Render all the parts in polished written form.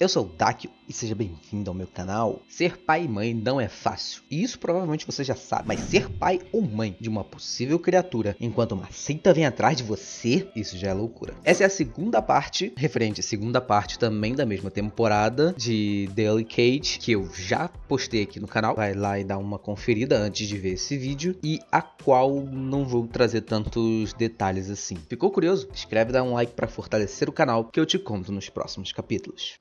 eu sou o Dakio e seja bem-vindo ao meu canal. Ser pai e mãe não é fácil, e isso provavelmente você já sabe, mas ser pai ou mãe de uma possível criatura enquanto uma seita vem atrás de você, isso já é loucura. Essa é a segunda parte, referente à segunda parte também da mesma temporada de Delicate, que eu já postei aqui no canal. Vai lá e dá uma conferida antes de ver esse vídeo, e a qual não vou trazer tantos detalhes assim. Ficou curioso? Escreve e dá um like para fortalecer o canal, que eu te conto nos próximos capítulos.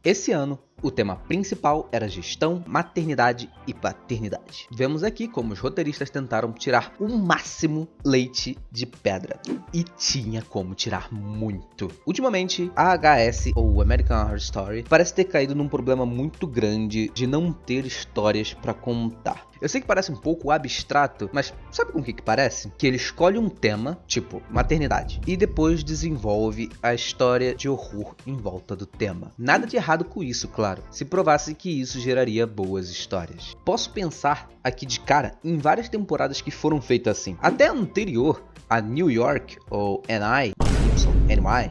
Esse ano, o tema principal era gestão, maternidade e paternidade. Vemos aqui como os roteiristas tentaram tirar o máximo leite de pedra. E tinha como tirar muito. Ultimamente, a AHS, ou American Horror Story, parece ter caído num problema muito grande de não ter histórias para contar. Eu sei que parece um pouco abstrato, mas sabe com o que parece? Que ele escolhe um tema, tipo maternidade, e depois desenvolve a história de horror em volta do tema. Nada de errado com isso, claro, se provasse que isso geraria boas histórias. Posso pensar aqui de cara em várias temporadas que foram feitas assim. Até a anterior, a New York, ou NY,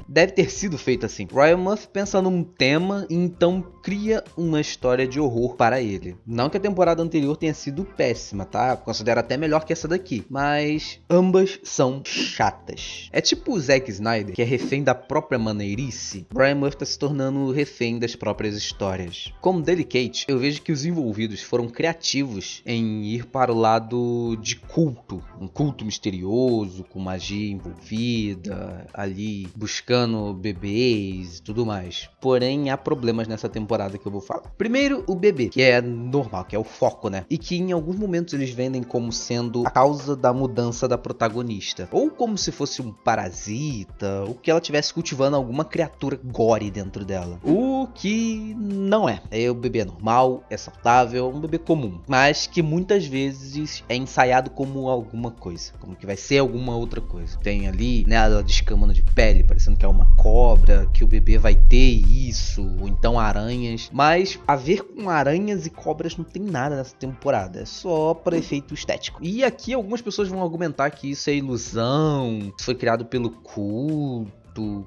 deve ter sido feita assim. Ryan Murphy pensa num tema e então cria uma história de horror para ele. Não que a temporada anterior tenha sido péssima, tá? Considero até melhor que essa daqui. Mas ambas são chatas. É tipo o Zack Snyder, que é refém da própria maneirice. Ryan Murphy tá se tornando refém das próprias histórias. Como Delicate, eu vejo que os envolvidos foram criativos em ir para o lado de culto. Um culto misterioso, com magia envolvida, ali buscando bebês e tudo mais. Porém, há problemas nessa temporada que eu vou falar. Primeiro, o bebê, que é normal, que é o foco, né? E que em alguns momentos eles vendem como sendo a causa da mudança da protagonista. Ou como se fosse um parasita, ou que ela estivesse cultivando alguma criatura gore dentro dela. O que não é. O bebê é normal, é saudável, um bebê comum. Mas que muitas vezes é ensaiado como alguma coisa. Como que vai ser alguma outra coisa. Tem ali, né, ela descamando de pele, parecendo que é uma cobra, que o bebê vai ter isso, ou então aranhas. Mas a ver com aranhas e cobras não tem nada nessa temporada, é só para efeito estético. E aqui algumas pessoas vão argumentar que isso é ilusão, isso foi criado pelo culto,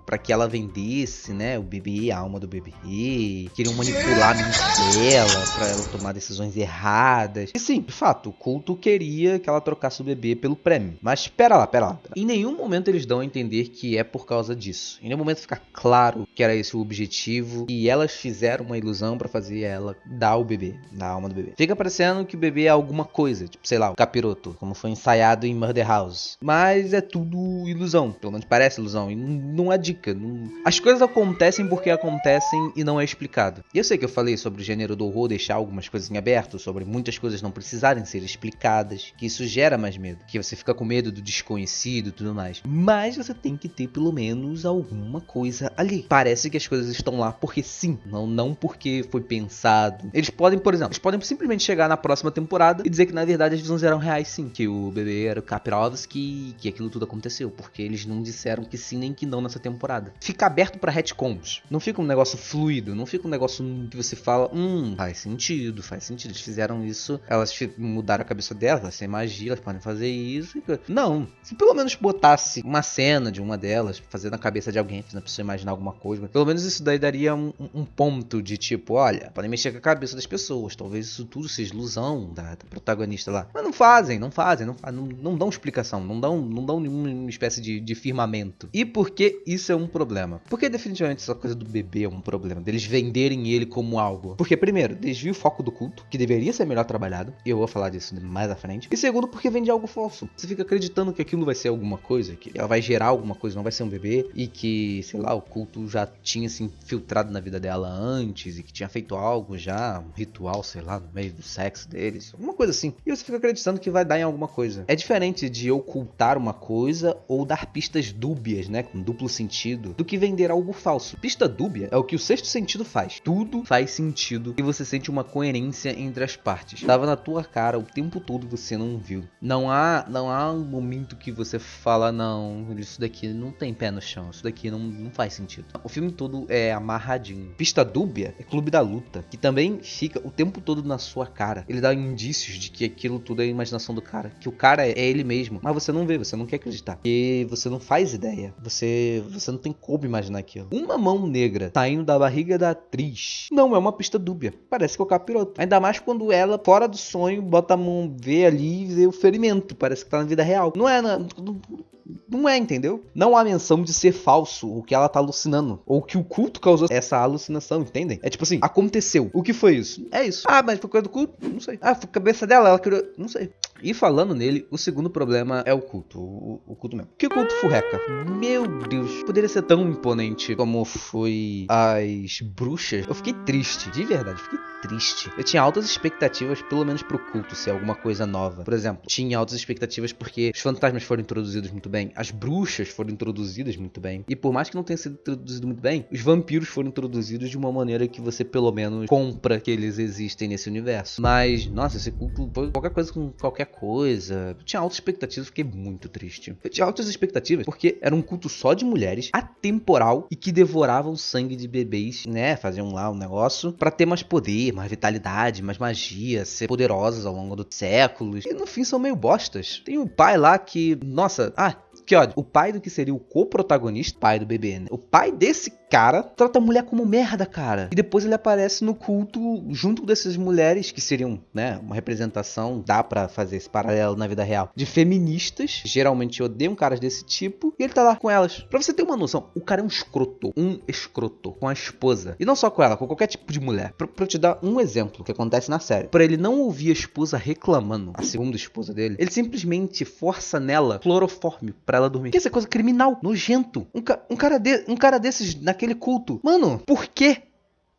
para que ela vendesse, né, o bebê, a alma do bebê. Queriam manipular a mente dela para ela tomar decisões erradas. E sim, de fato, o culto queria que ela trocasse o bebê pelo prêmio. Mas espera lá. Em nenhum momento eles dão a entender que é por causa disso. Em nenhum momento fica claro que era esse o objetivo e elas fizeram uma ilusão para fazer ela dar o bebê, dar a alma do bebê. Fica parecendo que o bebê é alguma coisa, tipo, sei lá, o capiroto, como foi ensaiado em Murder House. Mas é tudo ilusão, pelo menos parece ilusão. E não é dica. As coisas acontecem porque acontecem e não é explicado. E eu sei que eu falei sobre o gênero do horror deixar algumas coisas em aberto, sobre muitas coisas não precisarem ser explicadas, que isso gera mais medo, que você fica com medo do desconhecido e tudo mais. Mas você tem que ter pelo menos alguma coisa ali. Parece que as coisas estão lá porque sim, não porque foi pensado. Eles podem, por exemplo, simplesmente chegar na próxima temporada e dizer que na verdade as visões eram reais sim, que o bebê era o Kapirovski, que aquilo tudo aconteceu, porque eles não disseram que sim nem que não nessa temporada. Fica aberto pra retcons. Não fica um negócio fluido, não fica um negócio que você fala, faz sentido. Eles fizeram isso, elas mudaram a cabeça delas, elas têm magia, elas podem fazer isso. Não, se pelo menos botasse uma cena de uma delas, fazer na cabeça de alguém, fazendo a pessoa imaginar alguma coisa, pelo menos isso daí daria um ponto de tipo, olha, podem mexer com a cabeça das pessoas, talvez isso tudo seja ilusão da protagonista lá. Mas não fazem, não dão explicação, não dão nenhuma espécie de firmamento. E por que isso é um problema? Porque definitivamente essa coisa do bebê é um problema, deles venderem ele como algo. Porque primeiro, desvia o foco do culto, que deveria ser melhor trabalhado, e eu vou falar disso mais à frente. E segundo, porque vende algo falso. Você fica acreditando que aquilo vai ser alguma coisa, que ela vai gerar alguma coisa, não vai ser um bebê, e que, sei lá, o culto já tinha se infiltrado na vida dela antes, e que tinha feito algo já, um ritual, sei lá, no meio do sexo deles, alguma coisa assim. E você fica acreditando que vai dar em alguma coisa. É diferente de ocultar uma coisa ou dar pistas dúbias, né, com duplo duplo sentido do que vender algo falso. Pista dúbia é o que o sexto sentido faz. Tudo faz sentido e você sente uma coerência entre as partes. Tava na tua cara o tempo todo e você não viu. Não há um momento que você fala, não, isso daqui não tem pé no chão, isso daqui não faz sentido. O filme todo é amarradinho. Pista dúbia é Clube da Luta, que também fica o tempo todo na sua cara. Ele dá indícios de que aquilo tudo é a imaginação do cara, que o cara é ele mesmo, mas você não vê, você não quer acreditar, porque você não faz ideia, você não tem como imaginar aquilo. Uma mão negra saindo da barriga da atriz não é uma pista dúbia, parece que é o capiroto. Ainda mais quando ela, fora do sonho, bota a mão, vê ali e vê o ferimento, parece que tá na vida real. Não é, entendeu? Não há menção de ser falso o que ela tá alucinando, ou que o culto causou essa alucinação, entendem? É tipo assim, aconteceu. O que foi isso? É isso. Ah, mas foi coisa do culto? Não sei. Ah, foi a cabeça dela, ela criou... Não sei. E falando nele, o segundo problema é o culto. O culto mesmo. Que culto furreca? Meu Deus. Poderia ser tão imponente como foi as bruxas. Eu fiquei triste, de verdade. Fiquei triste. Eu tinha altas expectativas, pelo menos pro culto ser alguma coisa nova. Por exemplo, tinha altas expectativas porque os fantasmas foram introduzidos muito bem, as bruxas foram introduzidas muito bem, e por mais que não tenha sido introduzido muito bem, os vampiros foram introduzidos de uma maneira que você pelo menos compra que eles existem nesse universo. Mas, nossa, esse culto foi qualquer coisa com qualquer coisa. Eu tinha altas expectativas, fiquei muito triste. Eu tinha altas expectativas porque era um culto só de mulheres, atemporal e que devoravam sangue de bebês, né? Faziam lá um negócio pra ter mais poder, mais vitalidade, mais magia, ser poderosas ao longo dos séculos. E no fim são meio bostas. Tem o pai lá que, nossa, que ódio. O pai do que seria o co-protagonista, pai do bebê, né? O pai desse cara trata a mulher como merda, cara. E depois ele aparece no culto junto dessas mulheres que seriam, né, uma representação, dá pra fazer esse paralelo na vida real, de feministas, geralmente odeiam caras desse tipo, e ele tá lá com elas. Pra você ter uma noção, o cara é um escroto com a esposa. E não só com ela, com qualquer tipo de mulher. Pra eu te dar um exemplo que acontece na série. Pra ele não ouvir a esposa reclamando, a segunda esposa dele, ele simplesmente força nela clorofórmio pra ela dormir. Que essa coisa criminal, nojento. Um cara desses naquele culto. Mano, por quê?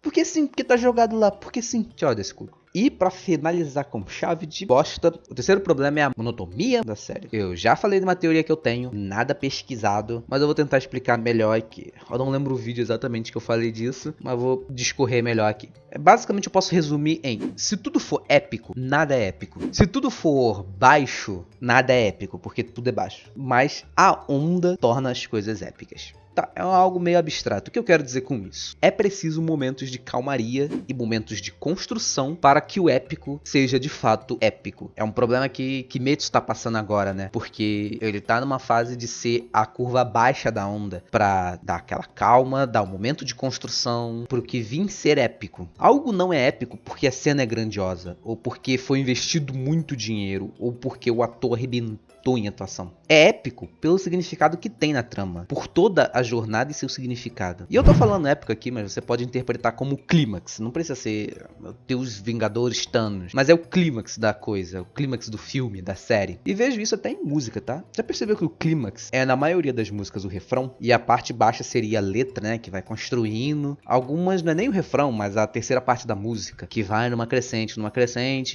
Porque sim, porque tá jogado lá. Porque sim. Tchau desse culto. E pra finalizar com chave de bosta, o terceiro problema é a monotonia da série. Eu já falei de uma teoria que eu tenho, nada pesquisado, mas eu vou tentar explicar melhor aqui. Eu não lembro o vídeo exatamente que eu falei disso, mas vou discorrer melhor aqui. Basicamente eu posso resumir em: se tudo for épico, nada é épico. Se tudo for baixo, nada é épico, porque tudo é baixo. Mas a onda torna as coisas épicas. Tá, é algo meio abstrato. O que eu quero dizer com isso? É preciso momentos de calmaria e momentos de construção para que o épico seja de fato épico. É um problema que Kimetsu tá passando agora, né? Porque ele tá numa fase de ser a curva baixa da onda, pra dar aquela calma, dar um momento de construção, pro que vir ser épico. Algo não é épico porque a cena é grandiosa, ou porque foi investido muito dinheiro, ou porque o ator arrebentou em atuação. É épico pelo significado que tem na trama, por toda a jornada e seu significado. E eu tô falando épico aqui, mas você pode interpretar como clímax. Não precisa ser, meu Deus, Vingadores, Thanos, mas é o clímax da coisa, o clímax do filme, da série. E vejo isso até em música, tá? Já percebeu que o clímax é, na maioria das músicas, o refrão? E a parte baixa seria a letra, né? Que vai construindo. Algumas não é nem o refrão, mas a terceira parte da música, que vai numa crescente,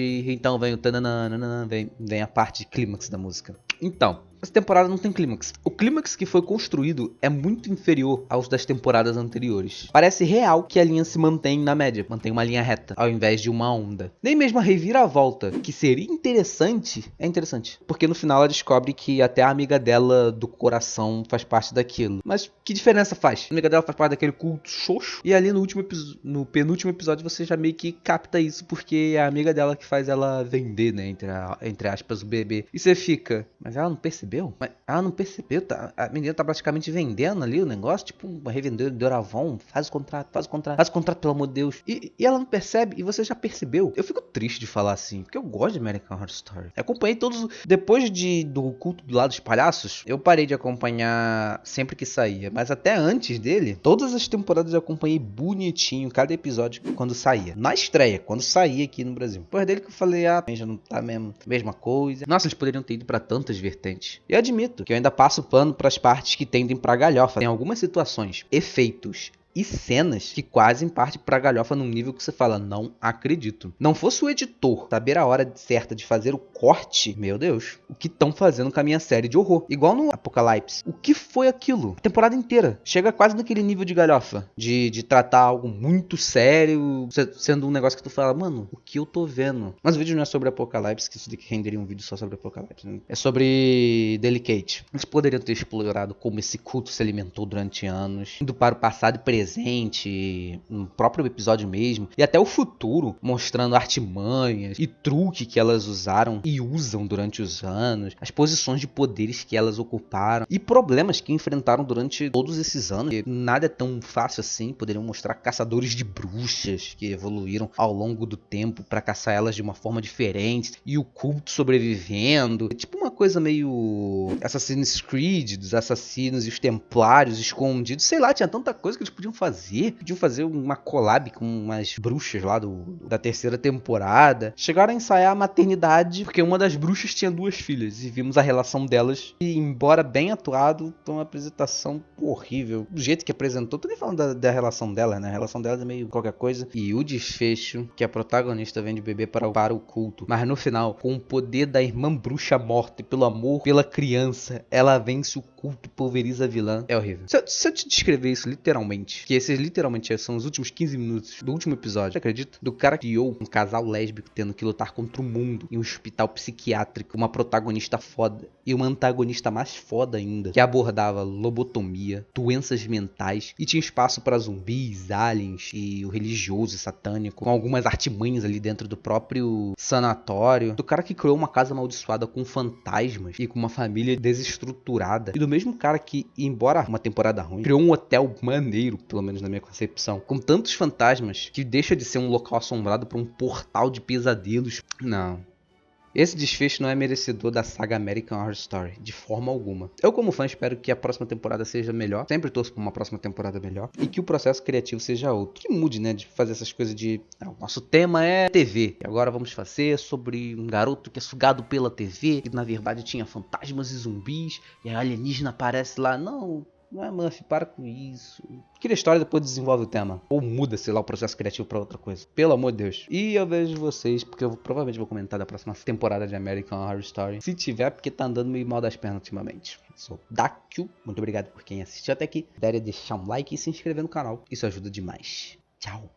e então vem o tananana, vem a parte de clímax da música. Então, essa temporada não tem clímax. O clímax que foi construído é muito inferior aos das temporadas anteriores. Parece real que a linha se mantém na média, mantém uma linha reta, ao invés de uma onda. Nem mesmo a reviravolta, que seria interessante, é interessante. Porque no final ela descobre que até a amiga dela do coração faz parte daquilo. Mas que diferença faz? A amiga dela faz parte daquele culto xoxo, e ali no penúltimo episódio você já meio que capta isso, porque é a amiga dela que faz ela vender, né, entre aspas, o bebê. E você fica, mas ela não percebeu? Mas ela não percebeu, tá? A menina tá praticamente vendendo ali o negócio, tipo uma revendedora Avon, faz o contrato, pelo amor de Deus. E ela não percebe, e você já percebeu. Eu fico triste de falar assim, porque eu gosto de American Horror Story. Eu acompanhei todos, depois do culto do lado dos palhaços, eu parei de acompanhar sempre que saía, mas até antes dele, todas as temporadas eu acompanhei bonitinho, cada episódio quando saía. Na estreia, quando saía aqui no Brasil. Depois dele que eu falei, já não tá mesmo, mesma coisa. Nossa, eles poderiam ter ido pra tantas vertentes. E admito que eu ainda passo pano para as partes que tendem pra galhofa. Tem algumas situações, efeitos e cenas que quase parte pra galhofa num nível que você fala, não acredito. Não fosse o editor saber a hora certa de fazer o corte, meu Deus, o que estão fazendo com a minha série de horror? Igual no Apocalipse. O que foi aquilo? A temporada inteira. Chega quase naquele nível de galhofa. De tratar algo muito sério, sendo um negócio que tu fala, mano, o que eu tô vendo? Mas o vídeo não é sobre Apocalipse, que isso daqui renderia um vídeo só sobre Apocalipse, né? É sobre Delicate. Eles poderiam ter explorado como esse culto se alimentou durante anos, indo para o passado e presente, no próprio episódio mesmo, e até o futuro, mostrando artimanhas e truque que elas usaram e usam durante os anos, as posições de poderes que elas ocuparam e problemas que enfrentaram durante todos esses anos. E nada é tão fácil assim. Poderiam mostrar caçadores de bruxas que evoluíram ao longo do tempo para caçar elas de uma forma diferente e o culto sobrevivendo. É tipo uma coisa meio Assassin's Creed, dos assassinos e os templários escondidos. Sei lá, tinha tanta coisa que eles podiam fazer. Podiam fazer uma collab com umas bruxas lá da terceira temporada. Chegaram a ensaiar a maternidade, porque uma das bruxas tinha 2 filhas. E vimos a relação delas. E embora bem atuado, foi uma apresentação horrível. Do jeito que apresentou, tô nem falando da relação dela, né? A relação delas é meio qualquer coisa. E o desfecho, que a protagonista vem de bebê para o culto. Mas no final, com o poder da irmã bruxa morta e pelo amor pela criança, ela vence o culto e pulveriza a vilã. É horrível. Se eu te descrever isso literalmente, que esses literalmente são os últimos 15 minutos do último episódio, você acredita? Do cara que criou um casal lésbico tendo que lutar contra o mundo em um hospital psiquiátrico, uma protagonista foda e uma antagonista mais foda ainda, que abordava lobotomia, doenças mentais e tinha espaço para zumbis, aliens e o religioso e satânico, com algumas artimanhas ali dentro do próprio sanatório, do cara que criou uma casa amaldiçoada com fantasmas e com uma família desestruturada, e do mesmo cara que, embora uma temporada ruim, criou um hotel maneiro, pelo menos na minha concepção, com tantos fantasmas que deixa de ser um local assombrado para um portal de pesadelos. Não. Esse desfecho não é merecedor da saga American Horror Story, de forma alguma. Eu, como fã, espero que a próxima temporada seja melhor. Sempre torço por uma próxima temporada melhor. E que o processo criativo seja outro. Que mude, né, de fazer essas coisas de... o nosso tema é TV. E agora vamos fazer sobre um garoto que é sugado pela TV. E na verdade tinha fantasmas e zumbis. E a alienígena aparece lá. Não é, Murphy, para com isso. Cria a história e depois desenvolve o tema. Ou muda, sei lá, o processo criativo pra outra coisa. Pelo amor de Deus. E eu vejo vocês, porque eu provavelmente vou comentar da próxima temporada de American Horror Story. Se tiver, porque tá andando meio mal das pernas ultimamente. Sou Dakio. Muito obrigado por quem assistiu até aqui. Deve deixar um like e se inscrever no canal. Isso ajuda demais. Tchau.